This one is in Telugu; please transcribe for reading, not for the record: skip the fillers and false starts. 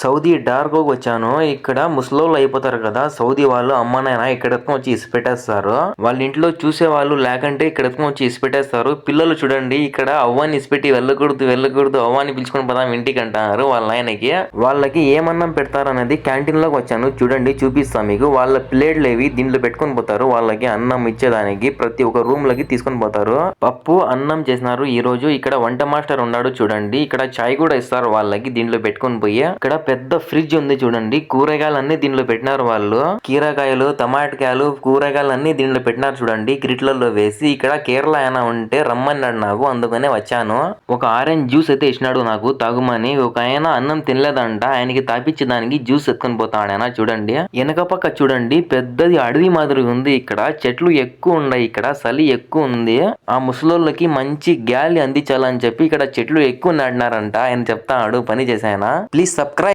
సౌదీ డార్గోకి వచ్చాను. ఇక్కడ ముసలోళ్ళు అయిపోతారు కదా సౌదీ వాళ్ళు, అమ్మ నాయన ఇక్కడ వచ్చి ఇసిపెట్టేస్తారు. వాళ్ళ ఇంట్లో చూసే వాళ్ళు లేకంటే ఇక్కడ వచ్చి ఇసిపెట్టేస్తారు. పిల్లలు చూడండి ఇక్కడ అవ్వాన్ని ఇసిపెట్టి వెళ్ళకూడదు అవ్వాన్ని పిలుచుకొని పోదాం ఇంటికి అంటారు వాళ్ళ నాయనకి. వాళ్ళకి ఏమన్నం పెడతారు అనేది క్యాంటీన్ లోకి వచ్చాను చూడండి, చూపిస్తాను మీకు. వాళ్ళ ప్లేట్లు ఏవి దీంట్లో పెట్టుకొని పోతారు. వాళ్ళకి అన్నం ఇచ్చేదానికి ప్రతి ఒక్క రూమ్ లకి తీసుకొని పోతారు. పప్పు అన్నం చేసినారు ఈ రోజు. ఇక్కడ వంట మాస్టర్ ఉన్నాడు చూడండి. ఇక్కడ చాయ్ కూడా ఇస్తారు వాళ్ళకి దీంట్లో పెట్టుకొని పోయి. ఇక్కడ పెద్ద ఫ్రిడ్జ్ ఉంది చూడండి, కూరగాయలు అన్ని దీంట్లో పెట్టినారు వాళ్ళు. కీరకాయలు, టమాటకాయలు, కూరగాయలు అన్ని దీంట్లో పెట్టినారు చూడండి క్రిట్లలో వేసి. ఇక్కడ కేరళ అయినా ఉంటే రమ్మన్నాడు నాకు, అందుకనే వచ్చాను. ఒక ఆరెంజ్ జ్యూస్ అయితే ఇచ్చినాడు నాకు తాగుమని. ఒక ఆయన అన్నం తినలేదంట, ఆయనకి తాపిచ్చేదానికి జ్యూస్ ఎత్తుకొని పోతాడు ఆయన చూడండి. వెనక పక్క చూడండి పెద్దది అడవి మాదిరి ఉంది. ఇక్కడ చెట్లు ఎక్కువ ఉన్నాయి, ఇక్కడ చలి ఎక్కువ ఉంది. ఆ ముసలోళ్ళకి మంచి గాలి అందించాలని చెప్పి ఇక్కడ చెట్లు ఎక్కువ నాటినారంట ఆయన చెప్తాడు పని చేశాయన. Please subscribe.